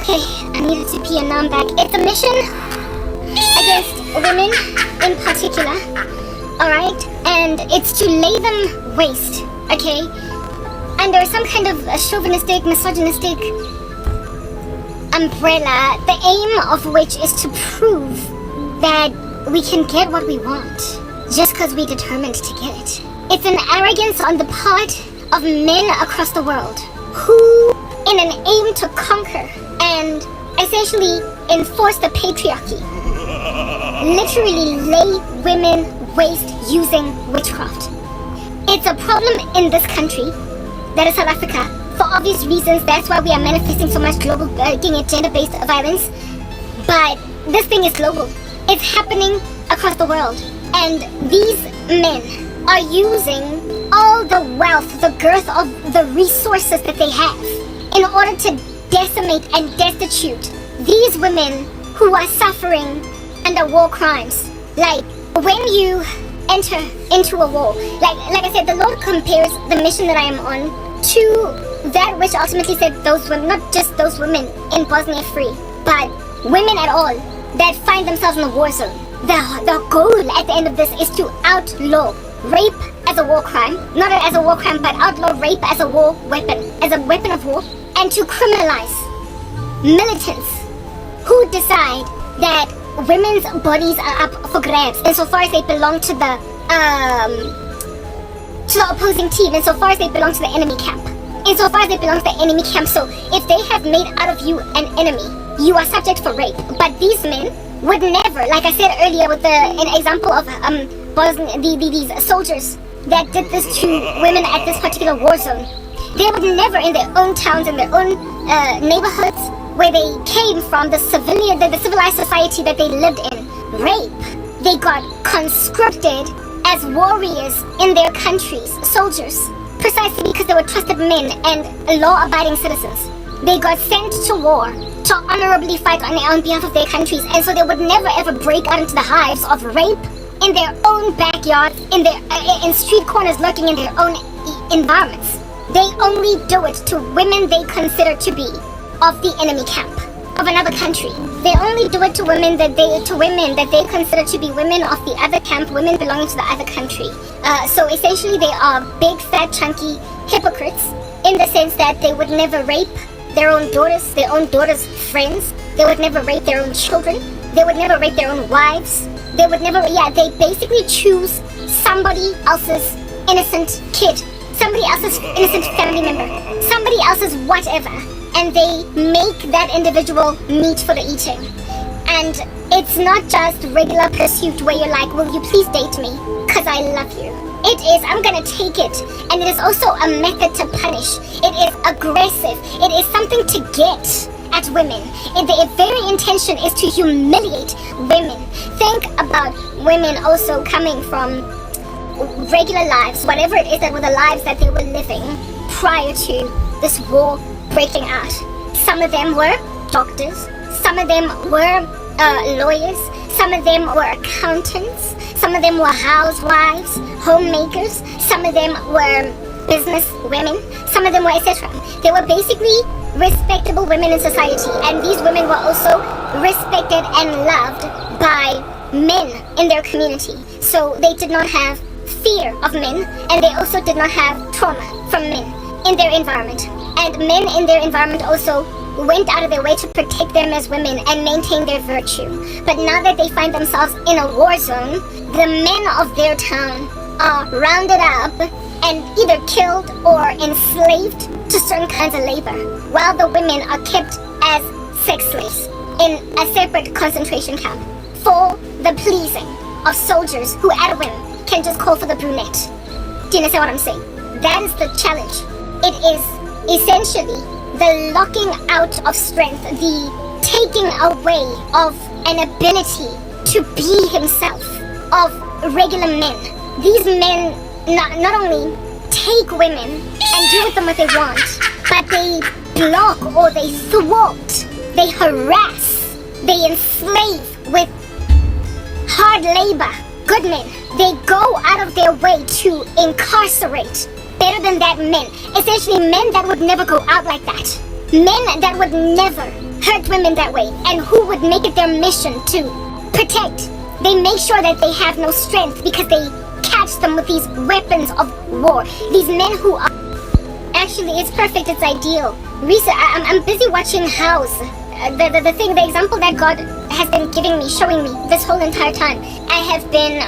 Okay, I needed to pee and now I'm back. It's a mission against women in particular, alright? And it's to lay them waste, okay? Under some kind of chauvinistic, misogynistic umbrella, the aim of which is to prove that we can get what we want just because we're determined to get it. It's an arrogance on the part of men across the world who, in an aim to conquer and essentially enforce the patriarchy, literally lay women waste using witchcraft. It's a problem in this country, that is South Africa, for obvious reasons. That's why we are manifesting so much global gender-based violence. But this thing is global. It's happening across the world. And these men are using all the wealth, the girth of the resources that they have in order to decimate and destitute these women who are suffering under war crimes. Like, when you enter into a war, like I said, the Lord compares the mission that I am on to that which ultimately set those women, not just those women in Bosnia free, but women at all that find themselves in a war zone. The goal at the end of this is to outlaw rape as a war crime, not as a war crime, but outlaw rape as a war weapon, as a weapon of war, and to criminalize militants who decide that women's bodies are up for grabs insofar as they belong to the opposing team, insofar as they belong to the enemy camp, insofar as they belong to the enemy camp. So if they have made out of you an enemy, you are subject for rape. But these men would never, like I said earlier with an example of these soldiers that did this to women at this particular war zone, they would never in their own towns, in their own neighborhoods where they came from, the civilized society that they lived in, rape. They got conscripted as warriors in their countries, soldiers, precisely because they were trusted men and law-abiding citizens. They got sent to war to honorably fight on behalf of their countries, and so they would never ever break out into the hives of rape in their own backyards, in street corners, lurking in their own environments. They only do it to women they consider to be of the enemy camp, of another country. They only do it to women that they consider to be women of the other camp, women belonging to the other country. So essentially they are big, fat, chunky hypocrites in the sense that they would never rape their own daughters' friends. They would never rape their own children. They would never rape their own wives. They basically choose somebody else's innocent kid, somebody else's innocent family member, somebody else's whatever, and they make that individual meat for the eating. And it's not just regular pursuit where you're like, will you please date me? Because I love you. It is, I'm gonna take it. And it is also a method to punish. It is aggressive. It is something to get at women. The very intention is to humiliate women. Think about women also coming from regular lives, whatever it is that were the lives that they were living prior to this war breaking out. Some of them were doctors, some of them were lawyers, some of them were accountants, some of them were housewives, homemakers, some of them were business women, some of them were etc. They were basically respectable women in society, and these women were also respected and loved by men in their community. So they did not have fear of men, and they also did not have trauma from men in their environment. And men in their environment also went out of their way to protect them as women and maintain their virtue. But now that they find themselves in a war zone, the men of their town are rounded up and either killed or enslaved to certain kinds of labor, while the women are kept as sex slaves in a separate concentration camp for the pleasing of soldiers who at a whim can just call for the brunette. Do you understand what I'm saying? That is the challenge. It is essentially the locking out of strength, the taking away of an ability to be himself of regular men. These men not only take women and do with them what they want, but they block or they thwart, they harass, they enslave with hard labor good men. They go out of their way to incarcerate better than that men. Essentially men that would never go out like that. Men that would never hurt women that way, and who would make it their mission to protect. They make sure that they have no strength because they catch them with these weapons of war. These men who are... Actually, it's perfect, it's ideal. I'm busy watching House. The example that God has been giving me, showing me this whole entire time. I have been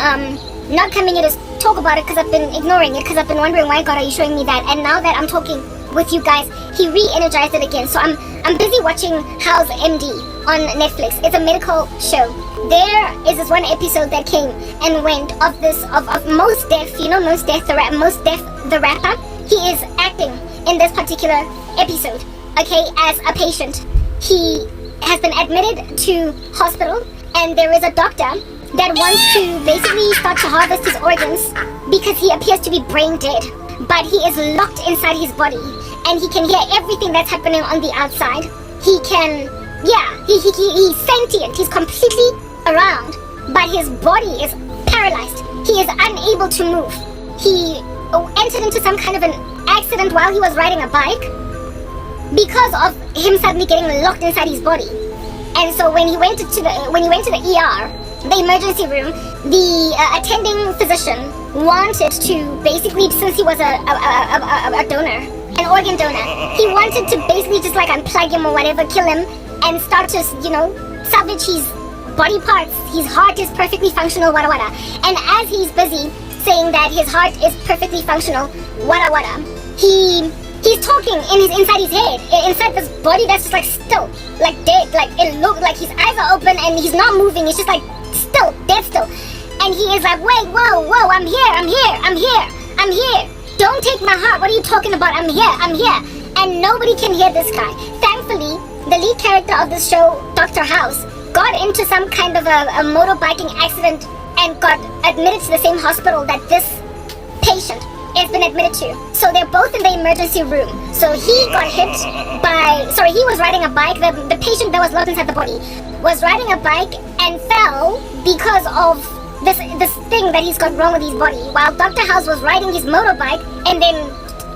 not coming here to talk about it because I've been ignoring it, because I've been wondering, why God are you showing me that? And now that I'm talking with you guys, he re-energized it again. So I'm busy watching House MD on Netflix. It's a medical show. There is this one episode that came and went of Mos Def. You know Mos Def, the rapper? He is acting in this particular episode, okay, as a patient. He has been admitted to hospital, and there is a doctor that wants to basically start to harvest his organs because he appears to be brain dead. But he is locked inside his body, and he can hear everything that's happening on the outside. He can, he's sentient. He's completely around, but his body is paralyzed. He is unable to move. He entered into some kind of an accident while he was riding a bike because of him suddenly getting locked inside his body. And so when he went to the ER, the emergency room, the attending physician wanted to basically, since he was a donor, an organ donor, he wanted to basically just like unplug him or whatever, kill him, and start to, salvage his body parts. His heart is perfectly functional, wada wada. And as he's busy saying that his heart is perfectly functional, wada wada, he's talking inside his head, inside this body that's just like still, like dead, like it looked like his eyes are open and he's not moving. It's just like still, dead still. And he is like, wait, whoa, I'm here. Don't take my heart. What are you talking about? I'm here. And nobody can hear this guy. Thankfully, the lead character of this show, Dr. House, got into some kind of a motorbiking accident and got admitted to the same hospital that this patient has been admitted to. So they're both in the emergency room. So he got hit he was riding a bike. The patient that was locked inside the body was riding a bike and fell because of this thing that he's got wrong with his body, while Dr. House was riding his motorbike and then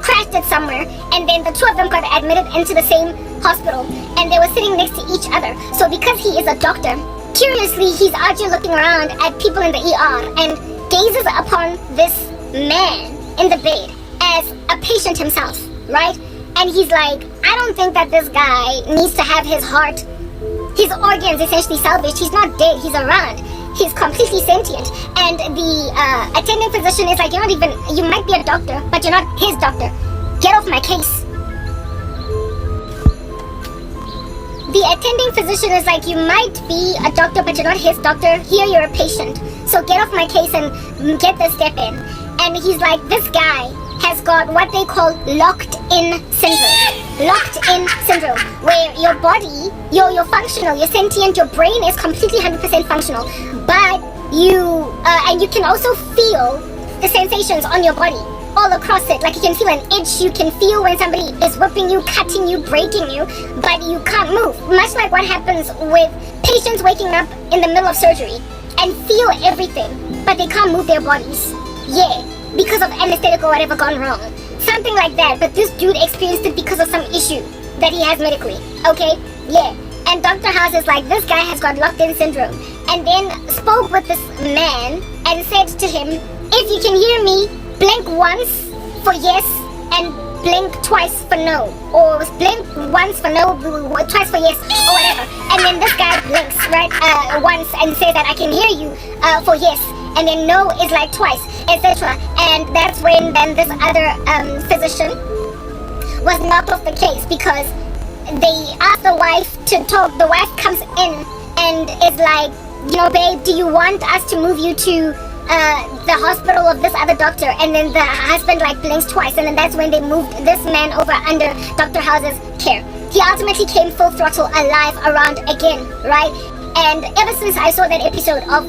crashed it somewhere, and then the two of them got admitted into the same hospital, and they were sitting next to each other. So because he is a doctor, curiously he's out here looking around at people in the ER and gazes upon this man in the bed as a patient himself, right? And he's like, I don't think that this guy needs to have his heart, his organs essentially salvaged. He's not dead, he's around. He's completely sentient. And the attending physician is like, you might be a doctor, but you're not his doctor. Get off my case. The attending physician is like, you might be a doctor, but you're not his doctor. Here you're a patient. So get off my case and get this step in. And he's like, this guy has got what they call locked-in syndrome. Locked-in syndrome, where your body, you're functional, you're sentient, your brain is completely 100% functional, but and you can also feel the sensations on your body all across it. Like you can feel an itch, you can feel when somebody is whipping you, cutting you, breaking you, but you can't move. Much like what happens with patients waking up in the middle of surgery and feel everything, but they can't move their bodies. Yeah, because of anesthetic or whatever gone wrong. Something like that, but this dude experienced it because of some issue that he has medically. Okay, yeah. And Dr. House is like, this guy has got locked-in syndrome. And then spoke with this man and said to him, if you can hear me, blink once for yes and blink twice for no. Or blink once for no, twice for yes, or whatever. And then this guy blinks, right, once and says that I can hear you for yes. And then no is like twice, etc. And that's when then this other physician was knocked off the case because they asked the wife to talk. The wife comes in and is like, babe, do you want us to move you to the hospital of this other doctor? And then the husband like blinks twice, and then that's when they moved this man over under Dr. House's care. He ultimately came full throttle alive around again, right? And ever since I saw that episode of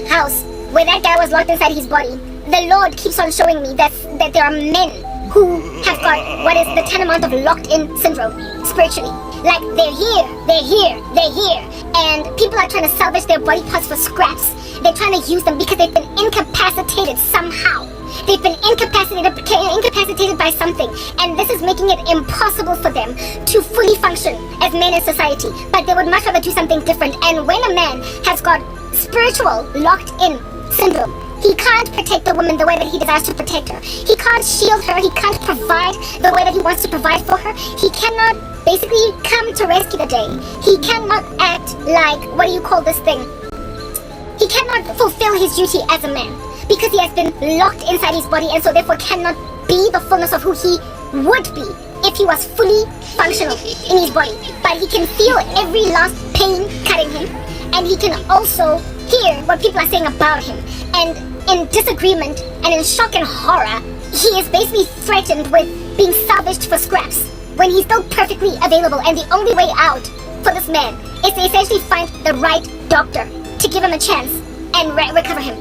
House, where that guy was locked inside his body, the Lord keeps on showing me that there are men who have got what is the tantamount of locked-in syndrome spiritually. Like, they're here, they're here, they're here. And people are trying to salvage their body parts for scraps. They're trying to use them because they've been incapacitated somehow. They've been incapacitated by something. And this is making it impossible for them to fully function as men in society. But they would much rather do something different. And when a man has got spiritual locked-in syndrome, he can't protect the woman the way that he desires to protect her. He can't shield her. He can't provide the way that he wants to provide for her. He cannot basically come to rescue the day. He cannot act like, what do you call this thing? He cannot fulfill his duty as a man because he has been locked inside his body, and so therefore cannot be the fullness of who he would be if he was fully functional in his body. But he can feel every last pain cutting him, and he can also hear what people are saying about him. And in disagreement and in shock and horror, he is basically threatened with being salvaged for scraps when he's still perfectly available. And the only way out for this man is to essentially find the right doctor to give him a chance and recover him.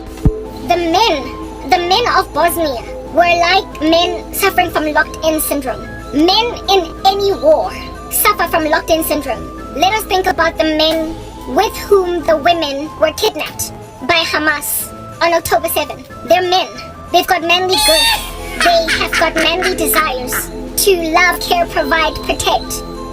The men of Bosnia were like men suffering from locked-in syndrome. Men in any war suffer from locked-in syndrome. Let us think about the men with whom the women were kidnapped by Hamas on October 7th. They're men. They've got manly girth. They have got manly desires to love, care, provide, protect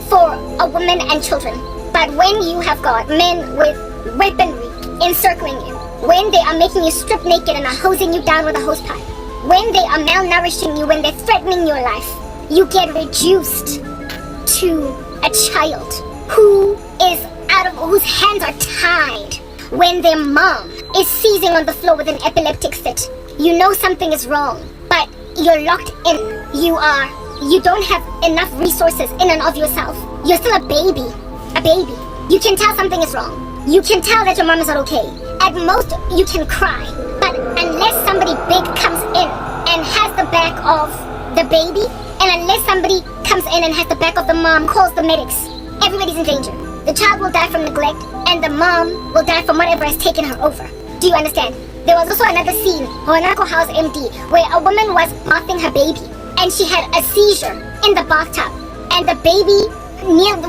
for a woman and children. But when you have got men with weaponry encircling you, when they are making you strip naked and are hosing you down with a hose pipe, when they are malnourishing you, when they're threatening your life, you get reduced to a child whose hands are tied when their mom is seizing on the floor with an epileptic fit. You know something is wrong, but you're locked in. You don't have enough resources in and of yourself. You're still a baby. You can tell something is wrong. You can tell that your mom is not okay. At most, you can cry. But unless somebody big comes in and has the back of the baby, and unless somebody comes in and has the back of the mom, calls the medics, everybody's in danger. The child will die from neglect, and the mom will die from whatever has taken her over. Do you understand? There was also another scene, Honako House MD, where a woman was bathing her baby, and she had a seizure in the bathtub, and the baby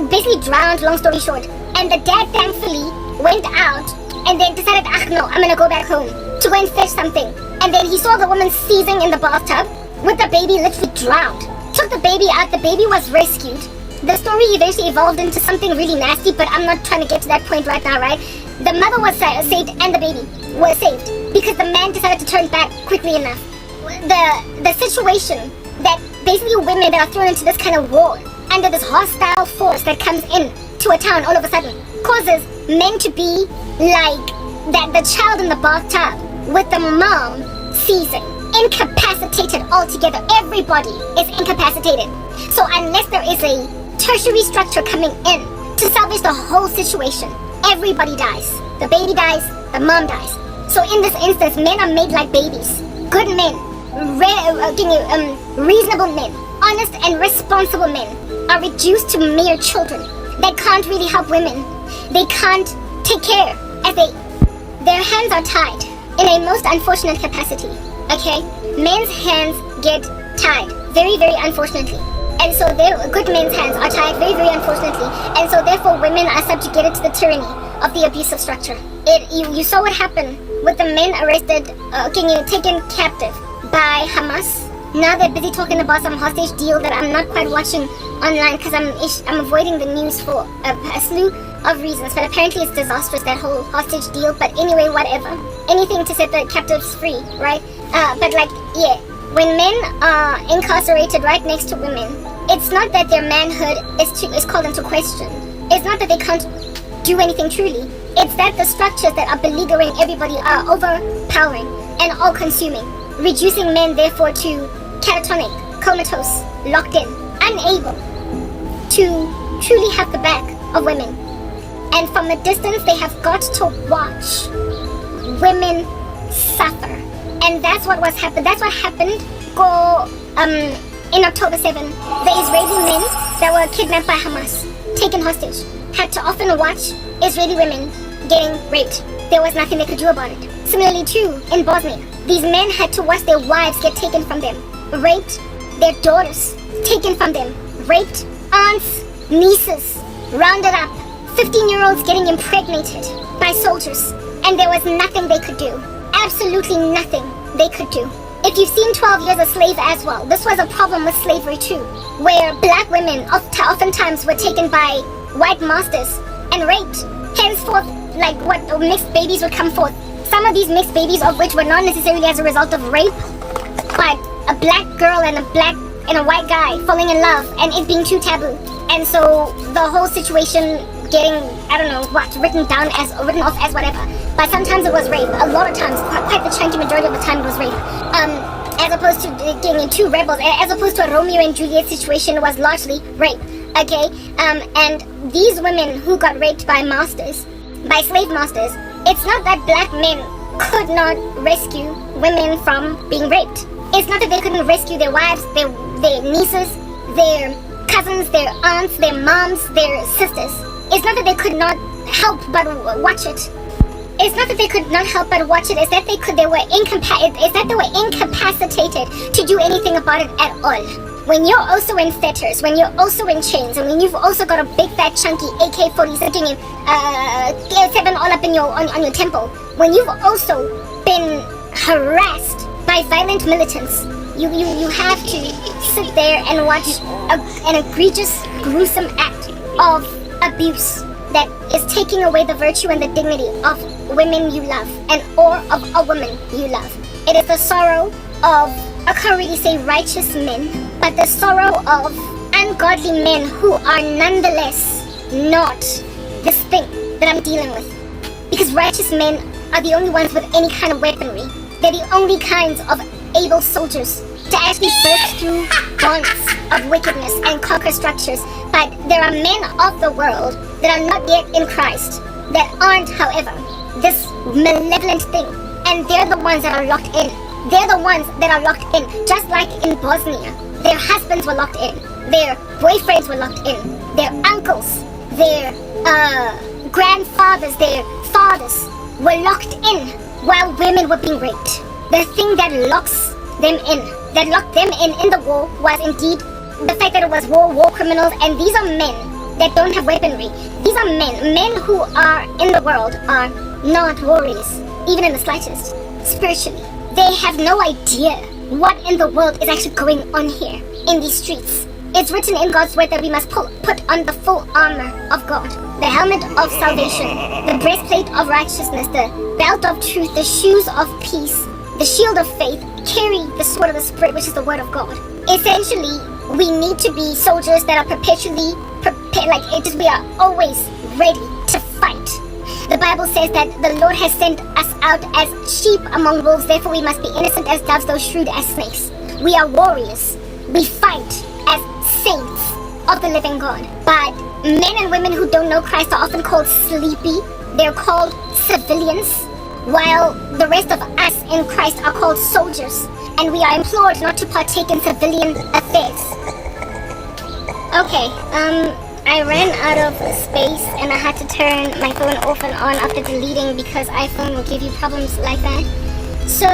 basically drowned, long story short. And the dad thankfully went out and then decided, no, I'm gonna go back home to go and fetch something. And then he saw the woman seizing in the bathtub with the baby literally drowned. Took the baby out, the baby was rescued. The story eventually evolved into something really nasty, but I'm not trying to get to that point right now, right? The mother was saved and the baby was saved because the man decided to turn back quickly enough. The situation that basically women that are thrown into this kind of war under this hostile force that comes in to a town all of a sudden causes men to be like that, the child in the bathtub with the mom seizing, incapacitated altogether. Everybody is incapacitated. So unless there is a tertiary structure coming in to salvage the whole situation, everybody dies. The baby dies, the mom dies. So in this instance, men are made like babies. Good men, reasonable men, honest and responsible men are reduced to mere children that can't really help women. They can't take care as their hands are tied in a most unfortunate capacity. Okay? Men's hands get tied very, very unfortunately. And so good men's hands are tied very, very unfortunately. And so therefore women are subjugated to the tyranny of the abusive structure. You saw what happened with the men arrested, taken captive by Hamas. Now they're busy talking about some hostage deal that I'm not quite watching online because I'm avoiding the news for a slew of reasons. But apparently it's disastrous, that whole hostage deal. But anyway, whatever. Anything to set the captives free, right? But when men are incarcerated right next to women, it's not that their manhood is called into question. It's not that they can't do anything truly. It's that the structures that are beleaguering everybody are overpowering and all-consuming, reducing men therefore to catatonic, comatose, locked in, unable to truly have the back of women. And from a distance, they have got to watch women suffer. And that's what happened. That's what happened in October 7. The Israeli men that were kidnapped by Hamas, taken hostage, had to often watch Israeli women getting raped. There was nothing they could do about it. Similarly too, in Bosnia, these men had to watch their wives get taken from them, raped, their daughters taken from them, raped, aunts, nieces, rounded up 15-year-olds getting impregnated by soldiers, and there was nothing they could do. Absolutely nothing they could do. If you've seen 12 Years a Slave as well, this was a problem with slavery too, where black women oftentimes were taken by white masters and raped. Henceforth, like what mixed babies would come forth. Some of these mixed babies, of which were not necessarily as a result of rape, but a black girl and a white guy falling in love and it being too taboo. And so the whole situation getting, I don't know what, written off as whatever. But sometimes it was rape. A lot of times, quite the chunky majority of the time it was rape. As opposed to getting in two rebels, as opposed to a Romeo and Juliet situation, was largely rape. Okay? And these women who got raped by slave masters, it's not that black men could not rescue women from being raped. It's not that they couldn't rescue their wives, their nieces, their cousins, their aunts, their moms, their sisters. It's not that they could not help but watch it. It's not that they could not help but watch it. It's that they were incapacitated to do anything about it at all. When you're also in fetters, when you're also in chains, and when you've also got a big fat chunky AK-40 sitting in 7 all up in on your temple, when you've also been harassed by violent militants, you have to sit there and watch an egregious, gruesome act of abuse that is taking away the virtue and the dignity of women you love or of a woman you love. It is the sorrow of, I can't really say righteous men, but the sorrow of ungodly men who are nonetheless not this thing that I'm dealing with. Because righteous men are the only ones with any kind of weaponry. They're the only kinds of able soldiers to actually burst through bonds of wickedness and conquer structures. But there are men of the world that are not yet in Christ, that aren't, however, this malevolent thing. And they're the ones that are locked in. They're the ones that are locked in. Just like in Bosnia, their husbands were locked in. Their boyfriends were locked in. Their uncles, their grandfathers, their fathers were locked in while women were being raped. The thing that locked them in the war was indeed the fact that it was war criminals, and these are men that don't have weaponry. These are men who are in the world are not warriors, even in the slightest, spiritually. They have no idea what in the world is actually going on here in these streets. It's written in God's word that we must put on the full armor of God, the helmet of salvation, the breastplate of righteousness, the belt of truth, the shoes of peace, the shield of faith, carry the sword of the Spirit, which is the word of God. Essentially, we need to be soldiers that are perpetually prepared, we are always ready to fight. The Bible says that the Lord has sent us out as sheep among wolves, therefore we must be innocent as doves, though shrewd as snakes. We are warriors. We fight as saints of the living God. But men and women who don't know Christ are often called sleepy. They're called civilians, while the rest of us in Christ are called soldiers, and we are implored not to partake in civilian affairs. Okay, I ran out of space and I had to turn my phone off and on after deleting because iPhone will give you problems like that. So,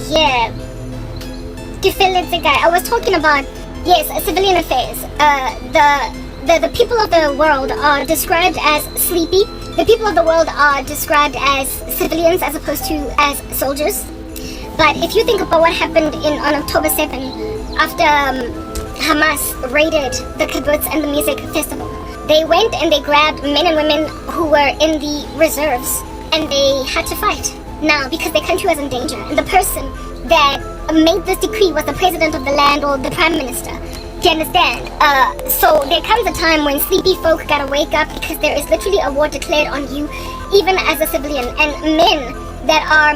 yeah. I was talking about, yes, civilian affairs. The people of the world are described as sleepy. The people of the world are described as civilians as opposed to as soldiers. But if you think about what happened on October 7th, after Hamas raided the kibbutz and the music festival, they went and they grabbed men and women who were in the reserves, and they had to fight. Now, because their country was in danger, and the person that made this decree was the president of the land or the prime minister. Do you understand? So there comes a time when sleepy folk gotta wake up, because there is literally a war declared on you, even as a civilian. And men that are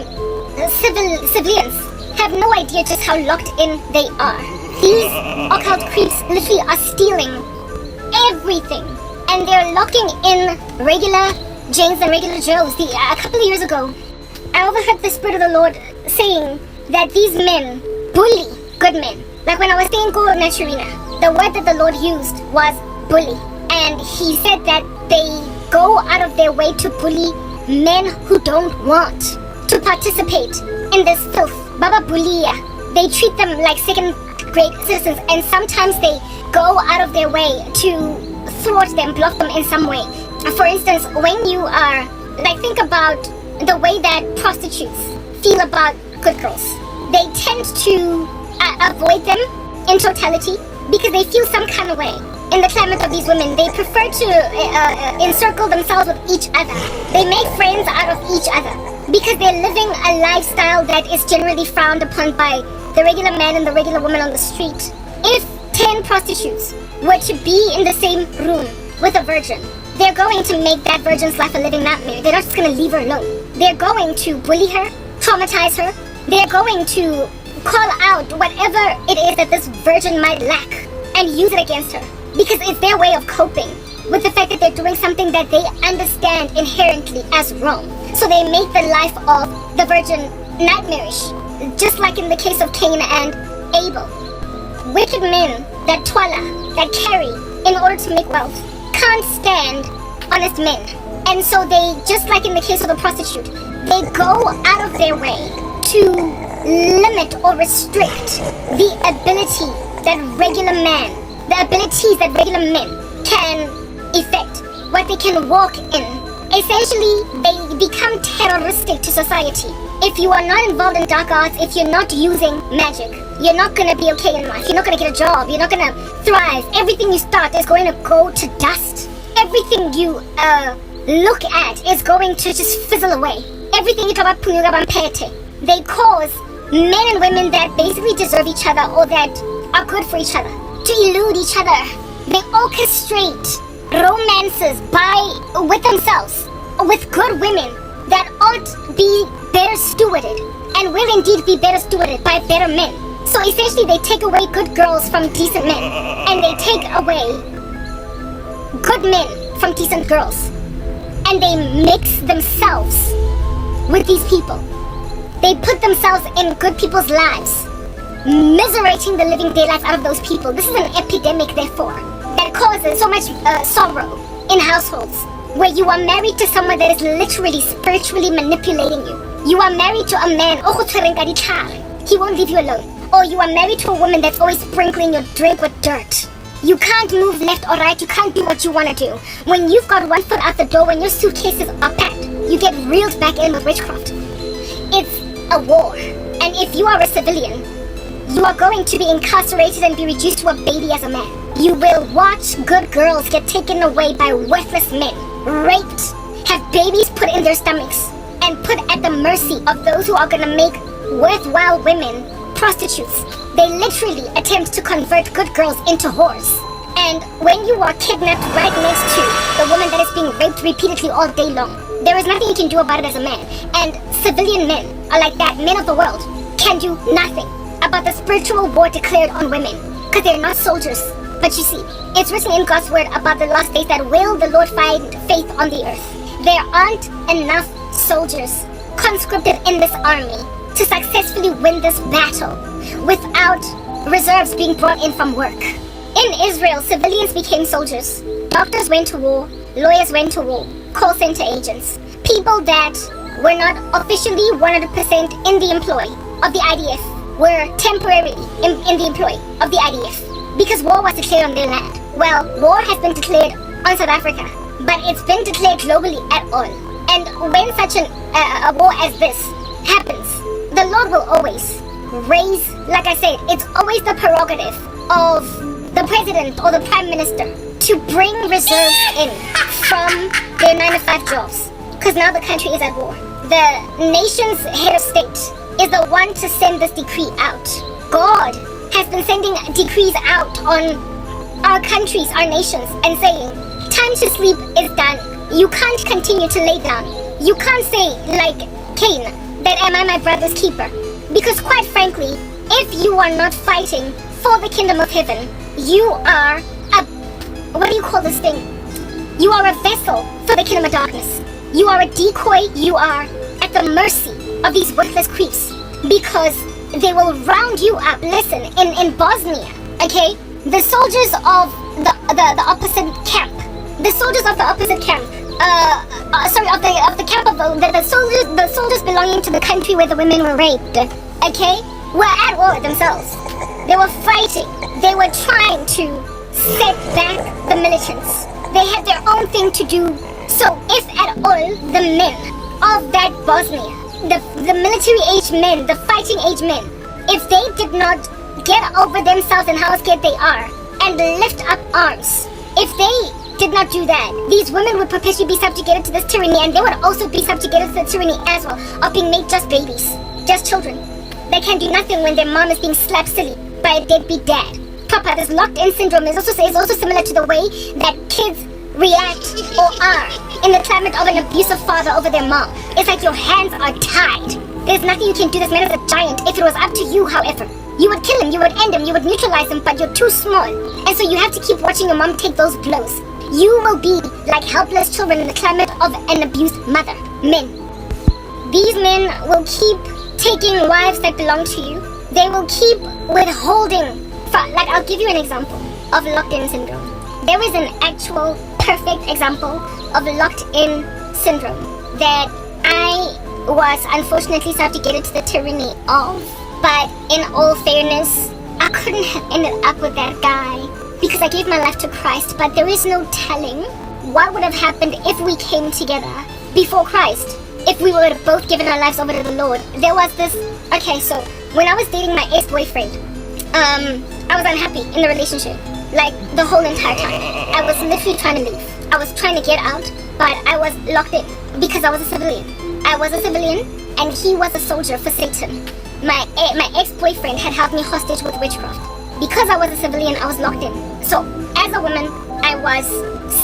civilians have no idea just how locked in they are. These occult creeps literally are stealing everything, and they're locking in regular James and regular Joes. A couple of years ago, I overheard the Spirit of the Lord saying that these men bully good men. Like when I was staying in Naturina, the word that the Lord used was bully. And he said that they go out of their way to bully men who don't want to participate in this filth. Baba Bulia. They treat them like second-grade citizens, and sometimes they go out of their way to thwart them, block them in some way. For instance, when you are, like, think about the way that prostitutes feel about good girls. They tend to avoid them in totality because they feel some kind of way. In the climate of these women, they prefer to encircle themselves with each other. They make friends out of each other because they're living a lifestyle that is generally frowned upon by the regular man and the regular woman on the street. If 10 prostitutes were to be in the same room with a virgin, they're going to make that virgin's life a living nightmare. They're not just going to leave her alone. They're going to bully her, traumatize her. They're going to call out whatever it is that this virgin might lack and use it against her, because it's their way of coping with the fact that they're doing something that they understand inherently as wrong. So they make the life of the virgin nightmarish, just like in the case of Cain and Abel. Wicked men that twala, that carry in order to make wealth, can't stand honest men. And so they, just like in the case of the prostitute, they go out of their way to limit or restrict the ability that regular man, the abilities that regular men can effect, what they can walk in. Essentially, they become terroristic to society. If you are not involved in dark arts, if you're not using magic, you're not going to be okay in life. You're not going to get a job. You're not going to thrive. Everything you start is going to go to dust. Everything you look at is going to just fizzle away. Everything you talk about, they cause men and women that basically deserve each other or that are good for each other to elude each other. They orchestrate romances with themselves, with good women that ought be better stewarded and will indeed be better stewarded by better men. So essentially they take away good girls from decent men, and they take away good men from decent girls, and they mix themselves with these people. They put themselves in good people's lives, miserating the living daylights out of those people. This is an epidemic, therefore, that causes so much sorrow in households where you are married to someone that is literally spiritually manipulating you. You are married to a man, he won't leave you alone. Or you are married to a woman that's always sprinkling your drink with dirt. You can't move left or right, you can't do what you want to do. When you've got one foot out the door, when your suitcases are packed, you get reeled back in with witchcraft. It's a war. And if you are a civilian, you are going to be incarcerated and be reduced to a baby as a man. You will watch good girls get taken away by worthless men, raped, have babies put in their stomachs, and put at the mercy of those who are going to make worthwhile women prostitutes. They literally attempt to convert good girls into whores. And when you are kidnapped right next to the woman that is being raped repeatedly all day long, there is nothing you can do about it as a man. And civilian men are like that. Men of the world can do nothing about the spiritual war declared on women, because they're not soldiers. But you see, it's written in God's word about the last days that will the Lord find faith on the earth. There aren't enough soldiers conscripted in this army to successfully win this battle without reserves being brought in from work. In Israel, civilians became soldiers. Doctors went to war, lawyers went to war, call center agents. People that were not officially 100% in the employ of the IDF were temporarily in the employ of the IDF because war was declared on their land. Well, war has been declared on South Africa, but it's been declared globally at all. And when such a war as this happens, the Lord will always raise, like I said, it's always the prerogative of the president or the prime minister to bring reserves in from their 9-to-5 jobs, because now the country is at war. The nation's head of state is the one to send this decree out. God has been sending decrees out on our countries, our nations, and saying, time to sleep is done. You can't continue to lay down. You can't say, like Cain, that am I my brother's keeper? Because quite frankly, if you are not fighting for the kingdom of heaven, you are what do you call this thing? You are a vessel for the kingdom of darkness. You are a decoy. You are at the mercy of these worthless creeps, because they will round you up. Listen, in Bosnia, okay, the soldiers of the opposite camp, the soldiers of the opposite camp, of the camp of the soldiers belonging to the country where the women were raped, okay, were at war themselves. They were fighting. They were trying to set back the militants. They had their own thing to do. So if at all the men of that Bosnia, the military-age men, the fighting-age men, if they did not get over themselves and how scared they are and lift up arms, if they did not do that, these women would perpetually be subjugated to this tyranny, and they would also be subjugated to the tyranny as well of being made just babies, just children. They can do nothing when their mom is being slapped silly by a deadbeat dad. Papa, this locked-in syndrome is also similar to the way that kids react or are in the climate of an abusive father over their mom. It's like your hands are tied. There's nothing you can do. This man is a giant. If it was up to you, however, you would kill him, you would end him, you would neutralize him, but you're too small. And so you have to keep watching your mom take those blows. You will be like helpless children in the climate of an abused mother. Men. These men will keep taking wives that belong to you. They will keep withholding. Like, I'll give you an example of locked-in syndrome. There is an actual perfect example of locked-in syndrome that I was unfortunately subjugated to the tyranny of. But in all fairness, I couldn't have ended up with that guy because I gave my life to Christ. But there is no telling what would have happened if we came together before Christ. If we would have both given our lives over to the Lord. There was this... Okay, so when I was dating my ex-boyfriend, I was unhappy in the relationship. Like, the whole entire time. I was literally trying to leave. I was trying to get out, but I was locked in because I was a civilian. I was a civilian, and he was a soldier for Satan. My ex-boyfriend had held me hostage with witchcraft. Because I was a civilian, I was locked in. So, as a woman, I was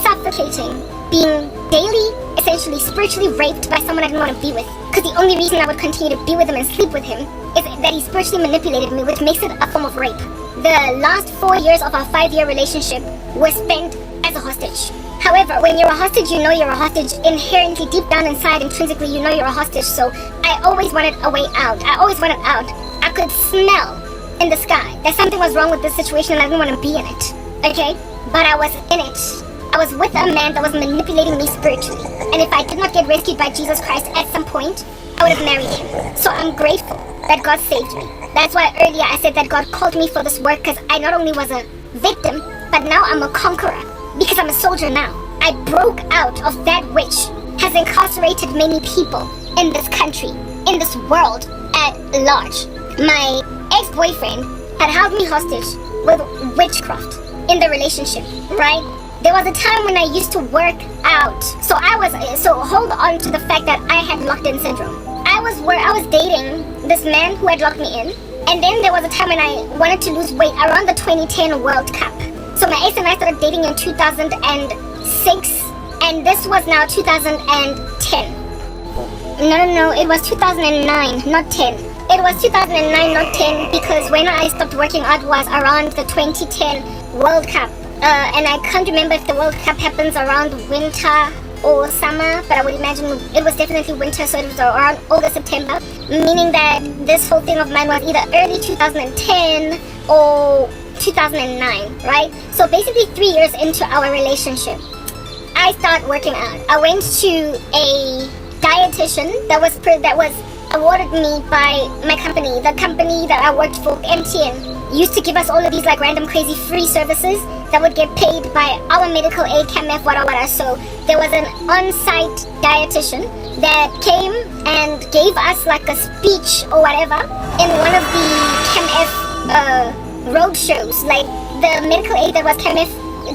suffocating, being daily, essentially, spiritually raped by someone I didn't want to be with. Because the only reason I would continue to be with him and sleep with him is that he spiritually manipulated me, which makes it a form of rape. The last 4 years of our 5-year relationship were spent as a hostage. However, when you're a hostage, you know you're a hostage. Inherently, deep down inside, intrinsically, you know you're a hostage. So I always wanted a way out. I always wanted out. I could smell in the sky that something was wrong with this situation and I didn't want to be in it. Okay? But I was in it. I was with a man that was manipulating me spiritually. And if I did not get rescued by Jesus Christ at some point, I would have married him. So I'm grateful that God saved me. That's why earlier I said that God called me for this work, because I not only was a victim, but now I'm a conqueror. Because I'm a soldier now. I broke out of that which has incarcerated many people in this country, in this world at large. My ex-boyfriend had held me hostage with witchcraft in the relationship, right? There was a time when I used to work out. So hold on to the fact that I had locked-in syndrome. I was dating this man who had locked me in. And then there was a time when I wanted to lose weight around the 2010 World Cup. So my ex and I started dating in 2006, and this was now 2010. No, it was 2009, not 10. It was 2009, not 10, because when I stopped working out was around the 2010 World Cup. And I can't remember if the World Cup happens around winter or summer, but I would imagine it was definitely winter, so it was around August, September, meaning that this whole thing of mine was either early 2010 or 2009, right? So basically 3 years into our relationship, I started working out. I went to a dietitian that was awarded me by my company. The company that I worked for, MTN, used to give us all of these like random crazy free services that would get paid by our medical aid, CAMF, wada. So there was an on-site dietitian that came and gave us like a speech or whatever in one of the CAMF road shows. Like the medical aid that was CAMF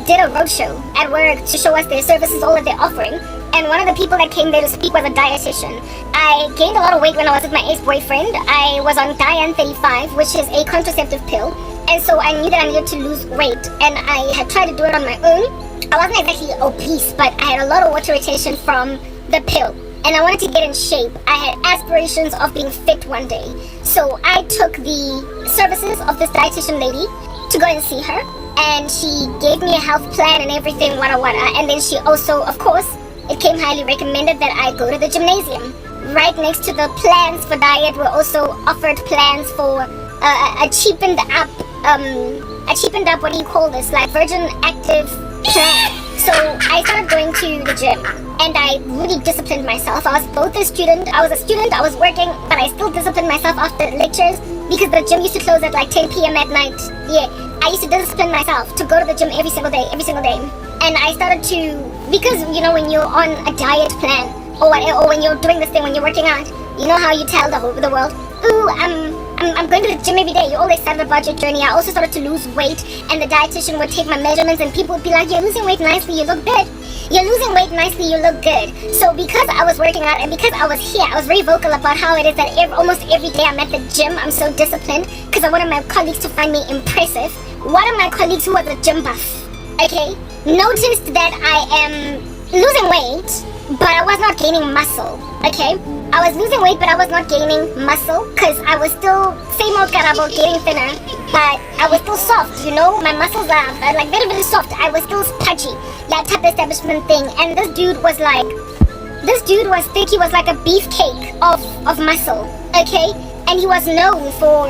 did a road show at work to show us their services, all that they're offering. And one of the people that came there to speak was a dietitian. I gained a lot of weight when I was with my ex-boyfriend. I was on Dian 35, which is a contraceptive pill. And so I knew that I needed to lose weight. And I had tried to do it on my own. I wasn't exactly obese, but I had a lot of water retention from the pill. And I wanted to get in shape. I had aspirations of being fit one day. So I took the services of this dietitian lady to go and see her. And she gave me a health plan and everything, wada. And then she also, of course, it came highly recommended that I go to the gymnasium. Right next to the plans for diet were also offered plans for a cheapened up, what do you call this, like Virgin Active plan. So I started going to the gym and I really disciplined myself. I was both a student, I was working, but I still disciplined myself after lectures because the gym used to close at like 10 p.m. at night. Yeah, I used to discipline myself to go to the gym every single day. And I started to, because when you're on a diet plan or when you're doing this thing, when you're working out, you know how you tell the world, ooh, I'm going to the gym every day. You're all excited about your journey. I also started to lose weight, and the dietitian would take my measurements, and people would be like, you're losing weight nicely, you look good. You're losing weight nicely, you look good. So because I was working out and because I was here, I was very vocal about how it is that almost every day I'm at the gym. I'm so disciplined because I wanted my colleagues to find me impressive. One of my colleagues who was a gym buff, okay, noticed that I am losing weight, but I was not gaining muscle, okay? I was losing weight, but I was not gaining muscle because I was still, same old Karabo, getting thinner, but I was still soft, my muscles are like very, very soft. I was still pudgy, that type of establishment thing. And this dude was thick. He was like a beefcake of muscle, okay? And he was known for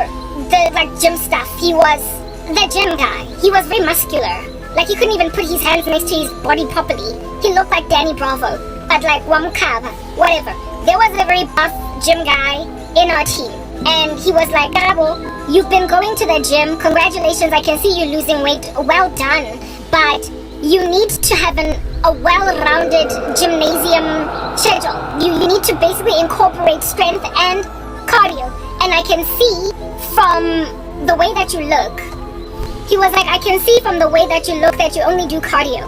the gym stuff. He was the gym guy. He was very muscular. Like he couldn't even put his hands next to his body properly. He looked like Danny Bravo, but like Wamkab, whatever. There was a very buff gym guy in our team, and he was like, Karabo, you've been going to the gym. Congratulations, I can see you losing weight. Well done. But you need to have a well-rounded gymnasium schedule. You need to basically incorporate strength and cardio. And I can see from the way that you look. He was like, I can see from the way that you look that you only do cardio.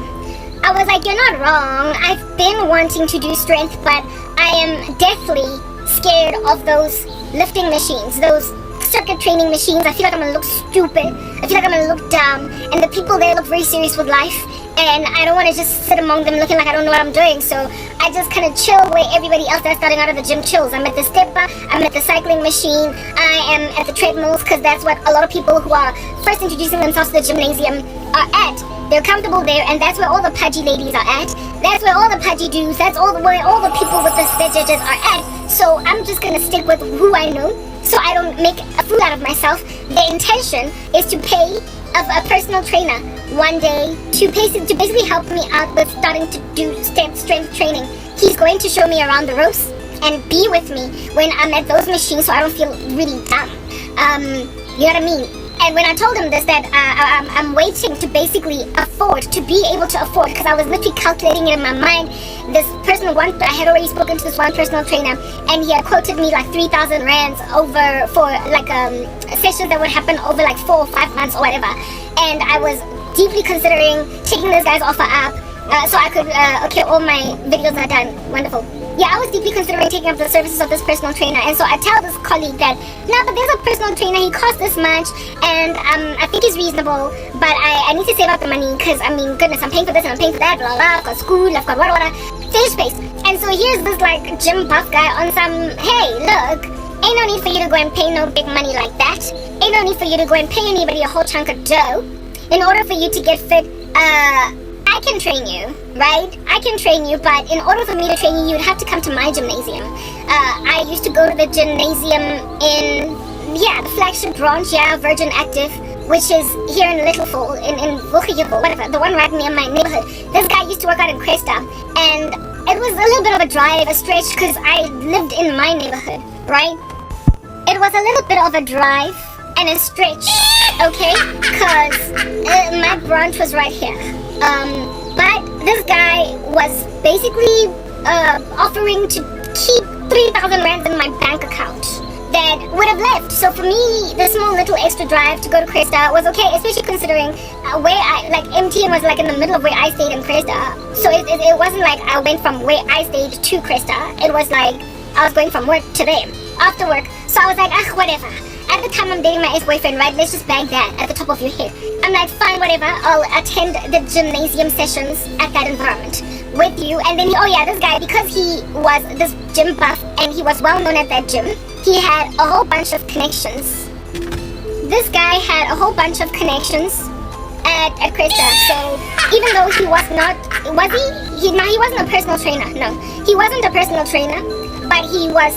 I was like, you're not wrong. I've been wanting to do strength, but I am deathly scared of those lifting machines, those circuit training machines. I feel like I'm gonna look stupid. I feel like I'm gonna look dumb. And the people there look very serious with life. And I don't want to just sit among them looking like I don't know what I'm doing. So I just kind of chill where everybody else that's starting out of the gym chills. I'm at the stepper, I'm at the cycling machine, I am at the treadmills, because that's what a lot of people who are first introducing themselves to the gymnasium are at. They're comfortable there, and that's where all the pudgy ladies are at. That's where all the pudgy dudes, that's where all the people with the judges are at. So I'm just gonna stick with who I know, so I don't make a fool out of myself. The intention is to pay a personal trainer one day to basically help me out with starting to do strength training. He's going to show me around the ropes and be with me when I'm at those machines, so I don't feel really dumb. You know what I mean? And when I told him this, that I'm waiting to basically be able to afford, because I was literally calculating it in my mind. This person, I had already spoken to this one personal trainer, and he had quoted me like 3,000 rands over for like sessions that would happen over like 4 or 5 months or whatever. And I was deeply considering taking this guy's offer up, so I could, okay, all my videos are done. Wonderful. Yeah, I was deeply considering taking up the services of this personal trainer, and so I tell this colleague that, no, but there's a personal trainer, he costs this much, and I think he's reasonable, but I need to save up the money, because, I mean, goodness, I'm paying for this and I'm paying for that, blah, blah, I've got school, I've got what, stage space. And so here's this, like, gym buff guy on some, hey, look, ain't no need for you to go and pay no big money like that. Ain't no need for you to go and pay anybody a whole chunk of dough in order for you to get fit. I can train you, right? I can train you, but in order for me to train you, you'd have to come to my gymnasium. I used to go to the gymnasium in, the flagship branch, Virgin Active, which is here in Little Fall, in Vukhiyuko, whatever, the one right near my neighborhood. This guy used to work out in Cresta, and it was a little bit of a drive, a stretch, because I lived in my neighborhood, right? It was a little bit of a drive and a stretch, okay? Because my branch was right here. But this guy was basically offering to keep 3,000 rands in my bank account that would have left. So for me, the small little extra drive to go to Cresta was okay, especially considering where MTN was like in the middle of where I stayed in Cresta. So it wasn't like I went from where I stayed to Cresta. It was like I was going from work to there, after work. So I was like, whatever. At the time I'm dating my ex-boyfriend, right? Let's just bang that at the top of your head. I'm like, fine, whatever. I'll attend the gymnasium sessions at that environment with you. And then, this guy, because he was this gym buff and he was well known at that gym, he had a whole bunch of connections. This guy had a whole bunch of connections at Cresta. So even though he was not, was he? He wasn't a personal trainer. No, he wasn't a personal trainer, but he was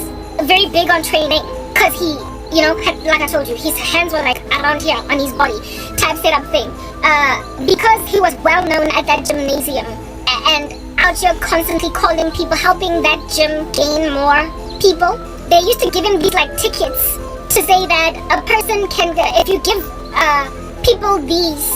very big on training, because he, like I told you, his hands were like around here on his body type setup thing. Because he was well known at that gymnasium and out here constantly calling people, helping that gym gain more people, they used to give him these like tickets to say that a person can, if you give people these,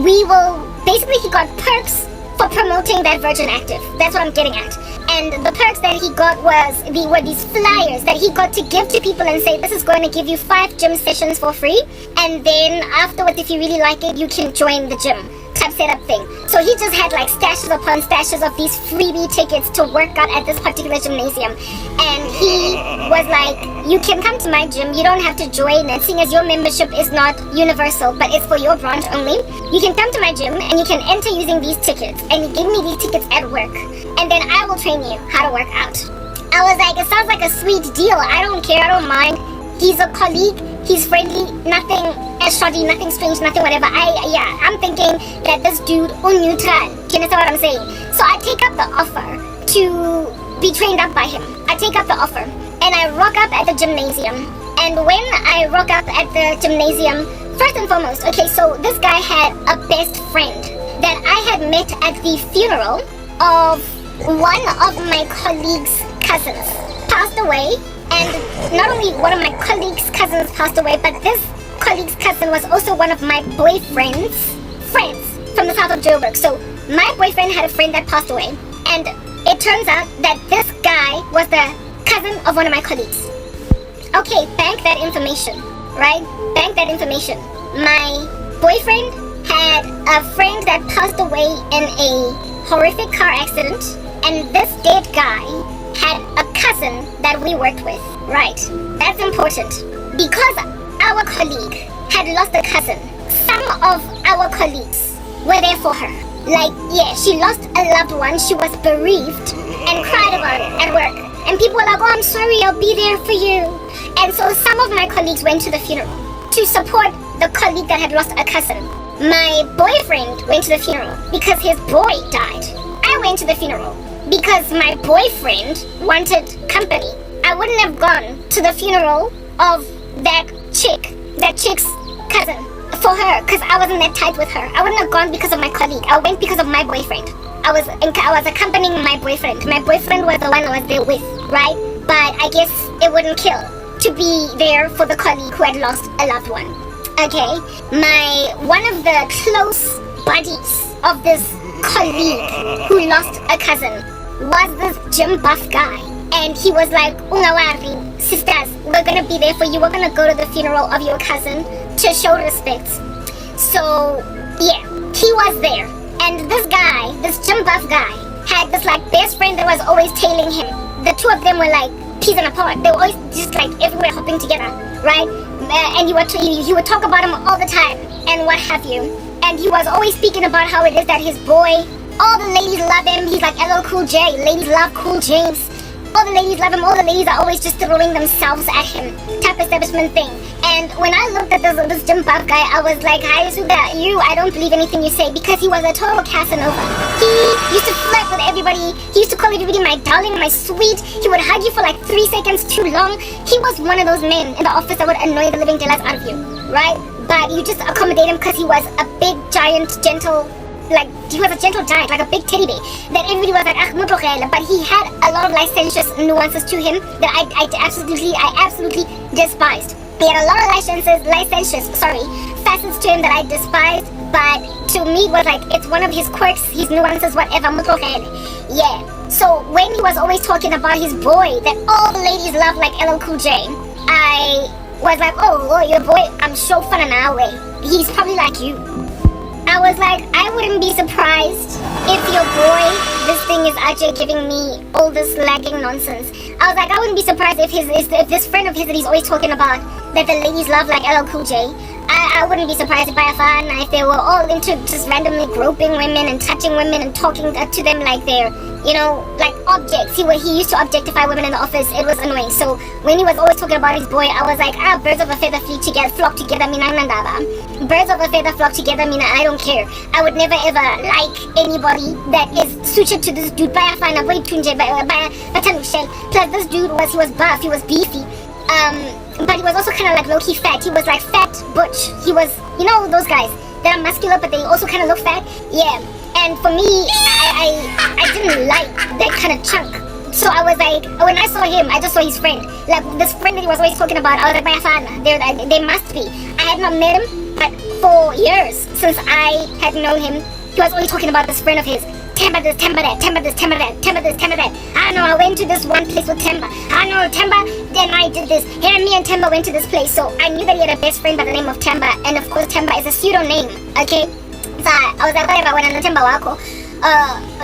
we will, basically he got perks for promoting that Virgin Active. That's what I'm getting at. And the perks that he got were these flyers that he got to give to people and say, this is going to give you 5 gym sessions for free, and then afterwards, if you really like it, you can join the gym type setup thing. So he just had like stashes upon stashes of these freebie tickets to work out at this particular gymnasium, and he was like, you can come to my gym, you don't have to join, and seeing as your membership is not universal but it's for your branch only, you can come to my gym and you can enter using these tickets, and he gave me these tickets at work, and then I will train you how to work out. I was like, it sounds like a sweet deal, I don't care, I don't mind. He's a colleague, he's friendly, nothing shoddy, nothing strange, nothing whatever. I'm thinking that this dude neutral. You understand what I'm saying? So I take up the offer to be trained up by him. I take up the offer and I rock up at the gymnasium. And when I rock up at the gymnasium, first and foremost, okay, so this guy had a best friend that I had met at the funeral of one of my colleagues' cousins. Passed away, and not only one of my colleagues' cousins passed away, but this colleague's cousin was also one of my boyfriend's friends from the south of Joburg. So my boyfriend had a friend that passed away, and it turns out that this guy was the cousin of one of my colleagues. Okay, bank that information, right? Bank that information. My boyfriend had a friend that passed away in a horrific car accident, and this dead guy had a cousin that we worked with, right? That's important because our colleague had lost a cousin. Some of our colleagues were there for her. Like, yeah, she lost a loved one, she was bereaved and cried about it at work. And people were like, oh, I'm sorry, I'll be there for you. And so some of my colleagues went to the funeral to support the colleague that had lost a cousin. My boyfriend went to the funeral because his boy died. I went to the funeral because my boyfriend wanted company. I wouldn't have gone to the funeral of that chick's cousin for her because I wasn't that tight with her. I wouldn't have gone because of my colleague. I went because of my boyfriend. I was accompanying my boyfriend. My boyfriend was the one I was there with, right? But I guess it wouldn't kill to be there for the colleague who had lost a loved one. Okay, one of the close buddies of this colleague who lost a cousin was this gym buff guy. And he was like, Ungawari, sisters, we're gonna be there for you. We're gonna go to the funeral of your cousin to show respect. So, yeah, he was there. And this guy, this gym buff guy, had this like best friend that was always tailing him. The two of them were like peas in a pod. They were always just like everywhere hopping together, right? And he would talk about him all the time and what have you. And he was always speaking about how it is that his boy, all the ladies love him. He's like LL Cool J. Ladies love Cool James. All the ladies love him, all the ladies are always just throwing themselves at him, type establishment thing. And when I looked at this gym buff guy, I was like, hi Suga, I don't believe anything you say, because he was a total Casanova. He used to flirt with everybody, he used to call everybody my darling, my sweet, he would hug you for like 3 seconds too long. He was one of those men in the office that would annoy the living daylights out of you, right? But you just accommodate him because he was a big, giant, gentle, like he was a gentle giant, like a big teddy bear that everybody was like, but he had a lot of licentious nuances to him that I absolutely despised. He had a lot of licentious facets to him that I despised, but to me it was like, it's one of his quirks, his nuances, whatever. Yeah. So when he was always talking about his boy that all the ladies love, like LL Cool J, I was like, oh, your boy, I'm sure fun an hour. He's probably like you. I was like, I wouldn't be surprised if your boy, this thing is actually giving me all this lagging nonsense. I was like, I wouldn't be surprised if this friend of his that he's always talking about, that the ladies love like LL Cool J, I wouldn't be surprised if they were all into just randomly groping women and touching women and talking to them like they're, like objects. He used to objectify women in the office. It was annoying. So when he was always talking about his boy, I was like, birds of a feather flock together, birds of a feather flock together, I don't care. I would never ever like anybody that is suited to this dude. Plus this dude was buff, he was beefy. But he was also kind of like low-key fat. He was like fat butch. He was, those guys that are muscular but they also kind of look fat. Yeah. And for me, I didn't like that kind of chunk. So I was like, when I saw him, I just saw his friend. Like this friend that he was always talking about. I was like, they must be. I had not met him, but for years since I had known him, he was always talking about this friend of his. Temba this, Temba that, Temba this, Temba that, Temba this, Temba that. I know, I went to this one place with Temba. I know, Temba, then I did this. Here, me and Temba went to this place. So I knew that he had a best friend by the name of Temba. And of course, Temba is a pseudonym, okay? So I was like, whatever, when I'm the Temba wako.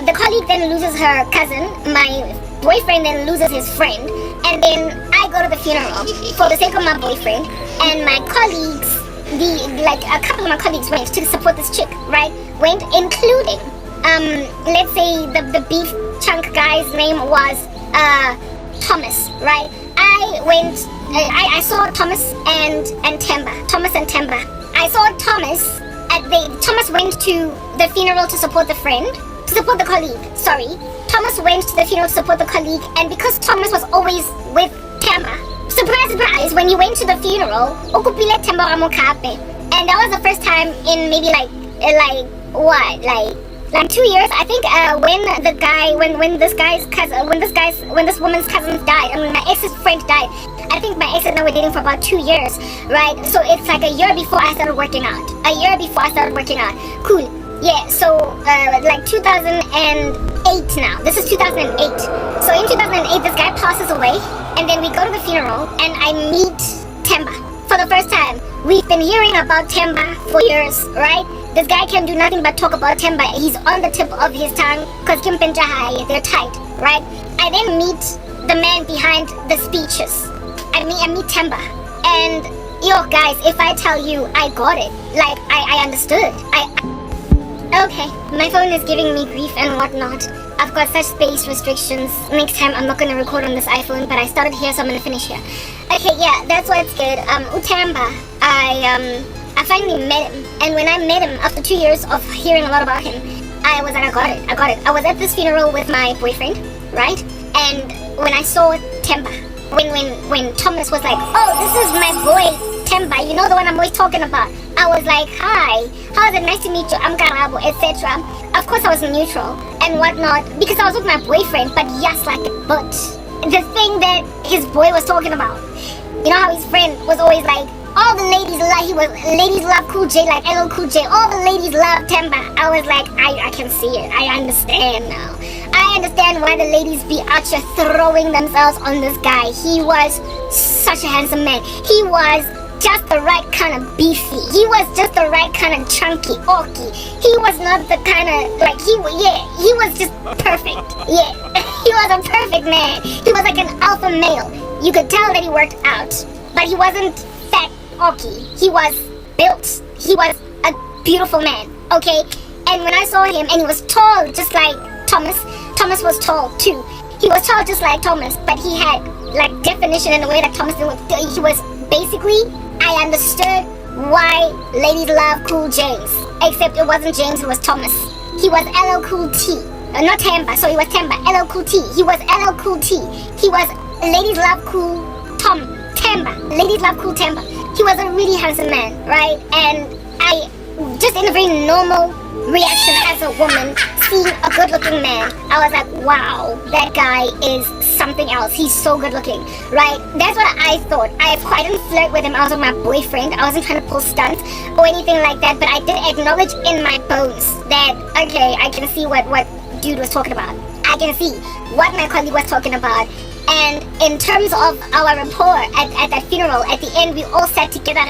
The colleague then loses her cousin. My boyfriend then loses his friend. And then I go to the funeral for the sake of my boyfriend. And my colleagues, a couple of my colleagues went to support this chick, right? Went, including, let's say the beef chunk guy's name was Thomas, right? I saw Thomas and Temba. I saw Thomas Thomas went to the funeral to support the colleague. Thomas went to the funeral to support the colleague, and because Thomas was always with Temba, surprise, surprise, when he went to the funeral, ukupile Temba Ramokape. And that was the first time in maybe like 2 years, I think, when this woman's cousins died, and when my ex's friend died. I think my ex and I were dating for about 2 years, right? So it's like a year before I started working out. Cool. Yeah, so like 2008 now. This is 2008. So in 2008, this guy passes away, and then we go to the funeral, and I meet Temba for the first time. We've been hearing about Temba for years, right? This guy can do nothing but talk about Temba. He's on the tip of his tongue, because they're tight, right? I then meet the man behind the speeches. I meet Temba, and yo guys, if I tell you I got it, like I understood. Okay, my phone is giving me grief and whatnot. I've got such space restrictions. Next time I'm not gonna record on this iPhone, but I started here, so I'm gonna finish here. Okay, yeah, that's why it's good. Utemba, I finally met him, and when I met him after 2 years of hearing a lot about him, I was like, I got it. I was at this funeral with my boyfriend, right? And when I saw Temba, when Thomas was like, oh, this is my boy Temba, you know, the one I'm always talking about. I was like, hi, how is it? Nice to meet you. I'm Karabo, etc. Of course I was neutral and whatnot because I was with my boyfriend, but the thing that his boy was talking about, you know how his friend was always like, all the ladies love Cool J, like LL Cool J. All the ladies love Temba. I was like, I can see it. I understand now. I understand why the ladies be out here throwing themselves on this guy. He was such a handsome man. He was just the right kind of beefy. He was just the right kind of chunky, orky. He was not the kind of, like, he was just perfect. Yeah, he was a perfect man. He was like an alpha male. You could tell that he worked out, but he wasn't fat, orky. He was built. He was a beautiful man, okay? And when I saw him, and he was tall, just like Thomas was tall too. He was tall just like Thomas, but he had like definition in the way that Thomas did. He was basically, I understood why ladies love Cool James, except it wasn't James, it was Thomas. He was LL Cool T, not Temba, so he was Temba, LL Cool T. He was LL Cool T. He was ladies love Cool Temba. Ladies love Cool Temba. He was a really handsome man, right? And I, just in a very normal reaction as a woman, seeing a good-looking man, I was like, wow, that guy is something else. He's so good-looking, right? That's what I thought. I didn't flirt with him. I was with my boyfriend. I wasn't trying to pull stunts or anything like that, but I did acknowledge in my bones that, okay, I can see what dude was talking about. I can see what my colleague was talking about. And in terms of our rapport at that funeral, at the end, we all sat together,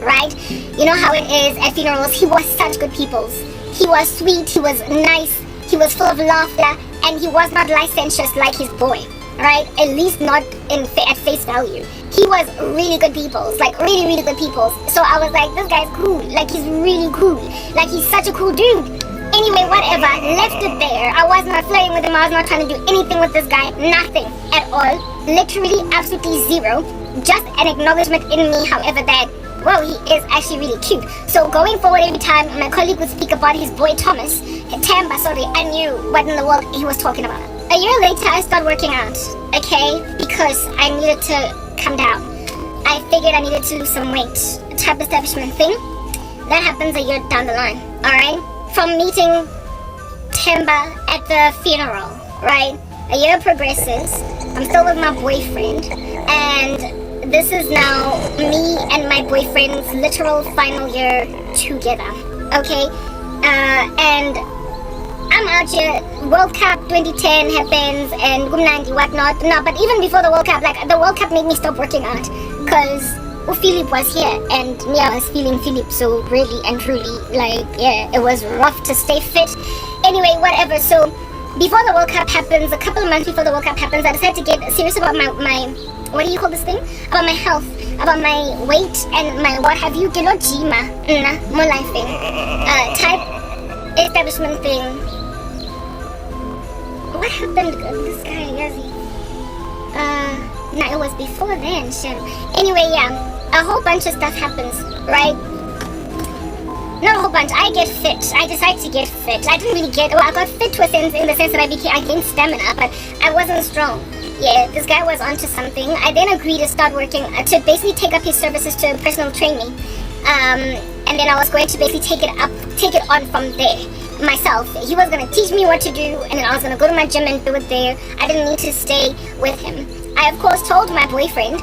right? You know how it is at funerals. He was such good peoples. He was sweet, he was nice, he was full of laughter, and he was not licentious like his boy, right? At least not at face value. He was really good peoples, like really, really good peoples. So I was like, this guy's cool, like he's really cool, like he's such a cool dude. Anyway, whatever, left it there. I was not flirting with him, I was not trying to do anything with this guy, nothing at all. Literally, absolutely zero. Just an acknowledgement in me, however, that, well, he is actually really cute. So going forward, every time my colleague would speak about his boy Temba, I knew what in the world he was talking about. A year later, I started working out, okay? Because I needed to come down. I figured I needed to lose some weight. A type establishment thing. That happens a year down the line, alright? From meeting Temba at the funeral, right? A year progresses. I'm still with my boyfriend, and this is now me and my boyfriend's literal final year together, okay? And I'm out here, World Cup 2010 happens and Gumnandi, whatnot. No, but even before the World Cup, like the World Cup made me stop working out because Philip was here and me, I was feeling Philip so really and truly, like, yeah, it was rough to stay fit. Anyway, whatever. So before the World Cup happens, a couple of months before the World Cup happens, I decided to get serious about my what do you call this thing? About my health, about my weight and my what have you. Kilo jima, more life thing, type establishment thing. What happened? This guy, Yazi. No, it was before then, Shem. Anyway, yeah, a whole bunch of stuff happens, right? Not a whole bunch. I get fit. I decided to get fit. I didn't really get. Well, I got fit in the sense that I gained stamina, but I wasn't strong. Yeah, this guy was onto something. I then agreed to start working to basically take up his services to personal training, and then I was going to basically take it on from there myself. He was gonna teach me what to do, and then I was gonna go to my gym and do it there. I didn't need to stay with him. I of course told my boyfriend,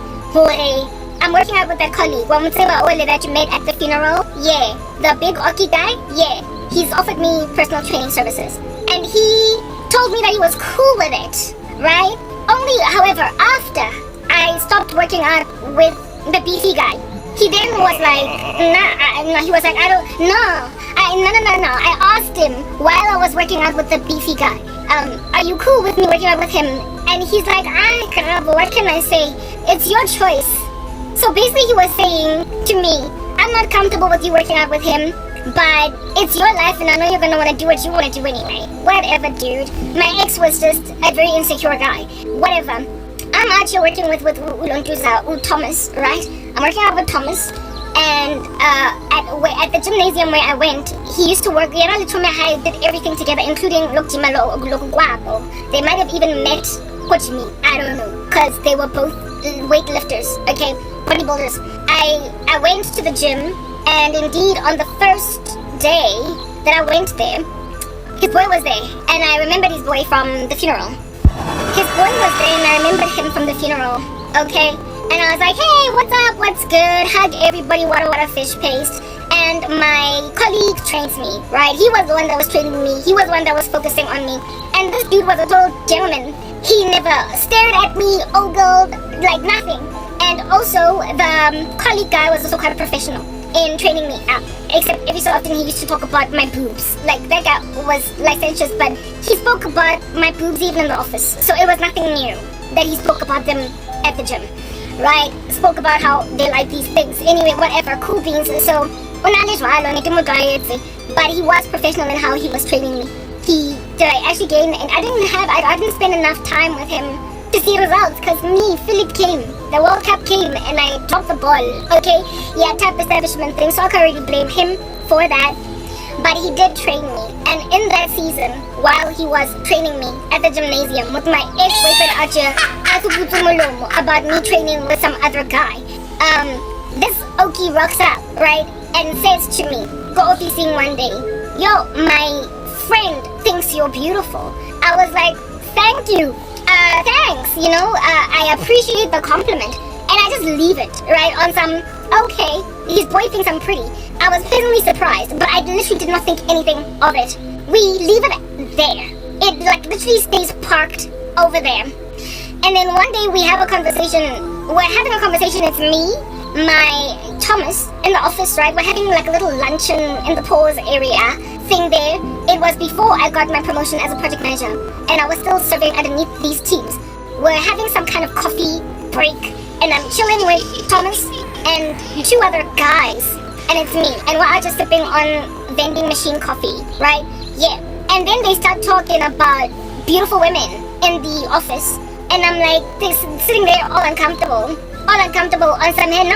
I'm working out with that colleague. That you met at the funeral. Yeah, the big Oki guy. Yeah, he's offered me personal training services, and he told me that he was cool with it, right? Only, however, after I stopped working out with the beefy guy, he then was like, nah, he was like, no. I asked him while I was working out with the beefy guy, are you cool with me working out with him? And he's like, Karabo, what can I say? It's your choice. So basically he was saying to me, I'm not comfortable with you working out with him, but it's your life and I know you're gonna wanna do what you wanna do anyway. Whatever, dude. My ex was just a very insecure guy. Whatever. I'm out here working with Thomas, right? I'm working out with Thomas, and at the gymnasium where I went, he used to work. I did everything together, including Guapo. They might have even met Kochimi. I don't know, because they were both weightlifters, okay, bodybuilders. I went to the gym, and indeed on the first day that I went there, his boy was there, and I remembered his boy from the funeral. His boy was there, and I remembered him from the funeral, okay? And I was like, hey, what's up, what's good? Hug everybody, what a fish paste. And my colleague trains me, right? He was the one that was training me. He was the one that was focusing on me. And this dude was a total gentleman. He never stared at me, ogled, like nothing. And also, the colleague guy was also quite a professional in training me up. Except every so often he used to talk about my boobs. Like, that guy was licentious, but he spoke about my boobs even in the office. So it was nothing new that he spoke about them at the gym, right? Spoke about how they like these things. Anyway, whatever, cool beans. So, but he was professional in how he was training me. I actually gained, and I didn't spend enough time with him to see results, because Philip came, the World Cup came, and I dropped the ball, okay? Yeah, type establishment thing, so I can't really blame him for that. But he did train me, and in that season, while he was training me at the gymnasium with my ex-boyfriend Archer, about me training with some other guy, this Oki rocks up, right, and says to me, go officing one day, yo, my friend thinks you're beautiful. I was like, thank you, thanks, I appreciate the compliment, and I just leave it, right, on some, okay, his boy thinks I'm pretty. I was pleasantly surprised, but I literally did not think anything of it. We leave it there. It literally stays parked over there. And then one day we have a conversation. We're having a conversation. It's me, my Thomas in the office, right? We're having a little luncheon in the pause area thing there. It was before I got my promotion as a project manager, and I was still serving underneath these teams. We're having some kind of coffee break, and I'm chilling with Thomas and two other guys, and it's me, and we're all just sipping on vending machine coffee, right? Yeah. And then they start talking about beautiful women in the office, and I'm like, sitting there all uncomfortable on some hand,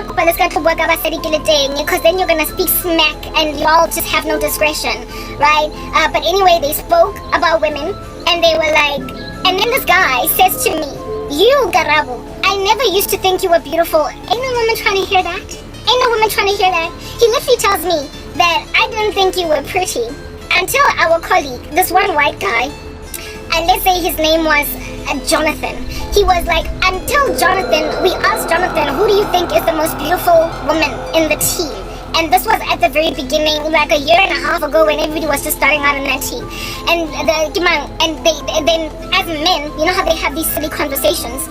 because then you're gonna speak smack and y'all just have no discretion, right? But anyway, they spoke about women, and they were like, and then this guy says to me, you, Karabo, I never used to think you were beautiful. Ain't no woman trying to hear that. He literally tells me that I didn't think you were pretty until our colleague, this one white guy, and let's say his name was Jonathan. He was like, until Jonathan, we asked Jonathan, who do you think is the most beautiful woman in the team? And this was at the very beginning, like a year and a half ago, when everybody was just starting out in that team. And then as men, you know how they have these silly conversations.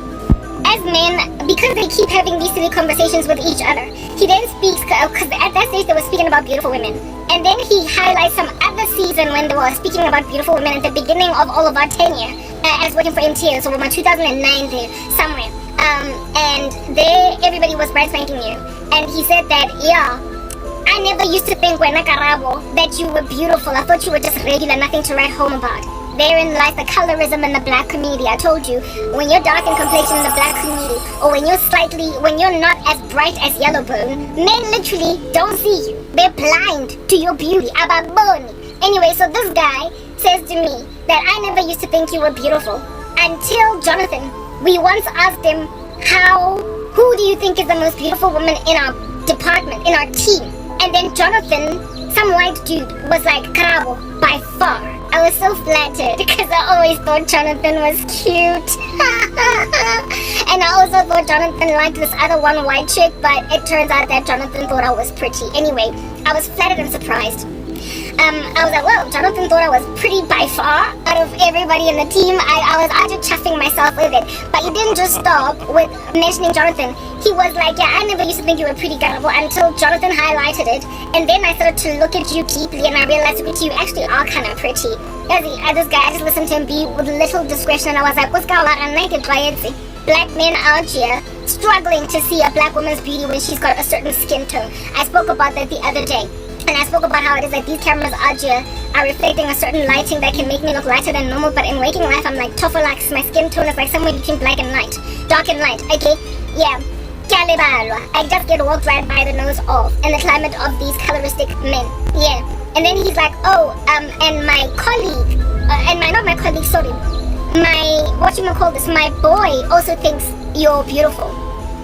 As men, because they keep having these silly conversations with each other, he then speaks, because at that stage they were speaking about beautiful women. And then he highlights some other season when they were speaking about beautiful women at the beginning of all of our tenure as working for MTL, so around 2009 there, somewhere. And there everybody was bright spanking new. And he said that, yeah, I never used to think when Karabo that you were beautiful. I thought you were just regular, nothing to write home about. Therein lies the colorism in the black community. I told you, when you're dark in complexion in the black community, or when you're not as bright as Yellowbone, men literally don't see you. They're blind to your beauty. Ababoni. Anyway, so this guy says to me that I never used to think you were beautiful until Jonathan. We once asked him, who do you think is the most beautiful woman in our department, in our team? And then Jonathan, some white dude, was like, Karabo, by far. I was so flattered because I always thought Jonathan was cute. And I also thought Jonathan liked this other one white chick, but it turns out that Jonathan thought I was pretty. Anyway, I was flattered and surprised. I was like, well, Jonathan thought I was pretty by far out of everybody in the team. I was out just chuffing myself with it. But he didn't just stop with mentioning Jonathan. He was like, yeah, I never used to think you were pretty Karabo until Jonathan highlighted it. And then I started to look at you deeply and I realized that you actually are kind of pretty. This guy, I just listened to him be with little discretion and I was like, what's going on? Naked cliency. Black men out here struggling to see a black woman's beauty when she's got a certain skin tone. I spoke about that the other day. And I spoke about how it is that these cameras out here are reflecting a certain lighting that can make me look lighter than normal. But in waking life, I'm like tophalax. My skin tone is like somewhere between black and light. Dark and light. Okay? Yeah. I just get walked right by the nose off in the climate of these coloristic men. Yeah. And then he's like, oh, and my colleague, not my colleague, sorry. My boy also thinks you're beautiful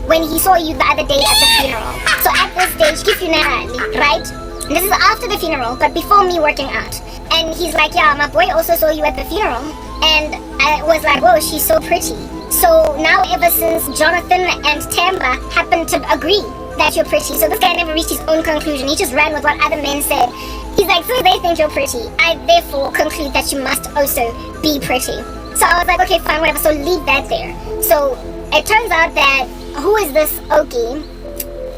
when he saw you the other day at the funeral. So at this stage, funerally, right? This is after the funeral, but before me working out. And he's like, yeah, my boy also saw you at the funeral. And I was like, whoa, she's so pretty. So now ever since Jonathan and Tamba happened to agree that you're pretty, so this guy never reached his own conclusion. He just ran with what other men said. He's like, so they think you're pretty. I therefore conclude that you must also be pretty. So I was like, okay, fine, whatever. So leave that there. So it turns out that, who is this Oki?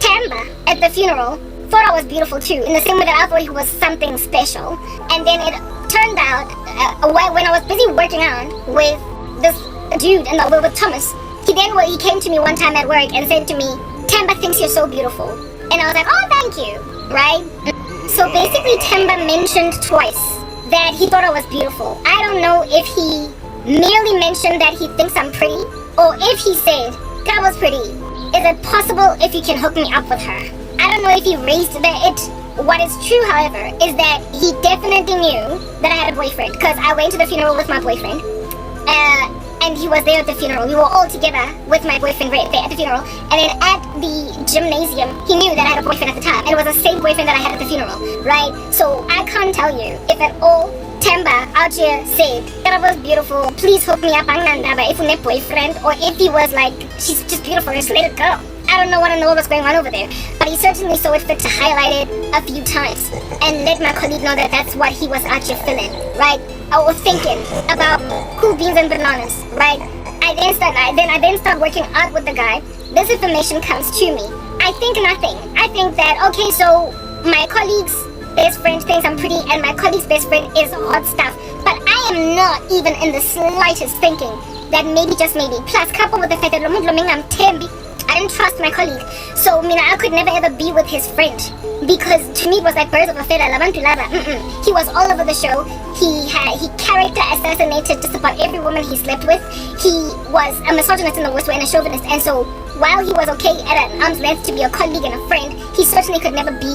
Tamba at the funeral thought I was beautiful too, in the same way that I thought he was something special. And then it turned out, when I was busy working out with this dude with Thomas, he came to me one time at work and said to me, Tamba thinks you're so beautiful. And I was like, oh, thank you, right? So basically Tamba mentioned twice that he thought I was beautiful. I don't know if he merely mentioned that he thinks I'm pretty, or if he said, that was pretty. Is it possible if you can hook me up with her? I don't know if he raised it. What is true, however, is that he definitely knew that I had a boyfriend, because I went to the funeral with my boyfriend, and he was there at the funeral. We were all together with my boyfriend right there at the funeral, and then at the gymnasium, he knew that I had a boyfriend at the time, and it was the same boyfriend that I had at the funeral, right? So I can't tell you if at all Tamba out here said that I was beautiful, please hook me up if you have a boyfriend, or if he was like, she's just beautiful, just let it go. I don't know what's going on over there, but he certainly saw it fit to highlight it a few times and let my colleague know that that's what he was actually feeling, right? I was thinking about cool beans and bananas, right? I then start working out with the guy. This information comes to me. I think nothing. I think that, okay, so my colleague's best friend thinks I'm pretty and my colleague's best friend is hot stuff, but I am not even in the slightest thinking that maybe, just maybe, plus coupled with the fact that I'm Tembi, I didn't trust my colleague, so I could never ever be with his friend, because to me it was like birds of a feather. He was all over the show. He character assassinated just about every woman he slept with. He was a misogynist in the worst way and a chauvinist, and so while he was okay at an arm's length to be a colleague and a friend, he certainly could never be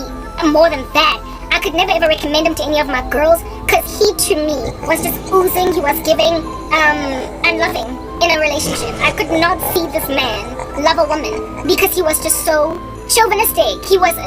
more than that. I could never ever recommend him to any of my girls, because he to me was just oozing, he was giving, and loving in a relationship. I could not see this man love a woman because he was just so chauvinistic. He was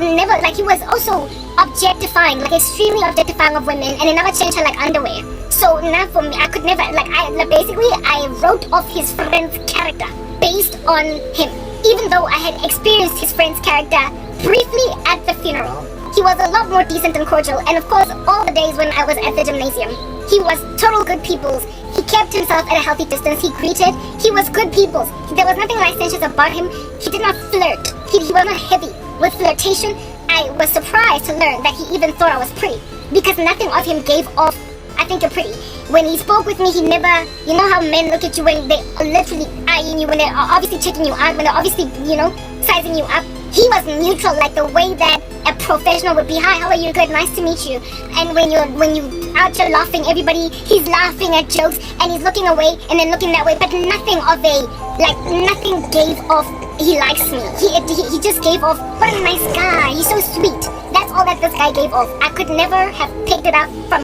also objectifying, like extremely objectifying of women, and he never changed her like underwear. So now for me, I could never, I wrote off his friend's character based on him, even though I had experienced his friend's character Briefly at the funeral, he was a lot more decent and cordial, and of course all the days when I was at the gymnasium, he was total good people's. He kept himself at a healthy distance. He greeted. He was good people's. There was nothing licentious about him. He did not flirt. He was not heavy with flirtation. I was surprised to learn that he even thought I was pretty, because nothing of him gave off, I think you're pretty. When he spoke with me, he never, you know how men look at you when they are literally eyeing you, when they're obviously checking you out, when they're obviously, sizing you up. He was neutral, like the way that a professional would be. Hi, how are you? Good, nice to meet you. And when you out here laughing, everybody, he's laughing at jokes and he's looking away and then looking that way, but nothing gave off he likes me. He just gave off, what a nice guy. He's so sweet. That's all that this guy gave off. I could never have picked it up from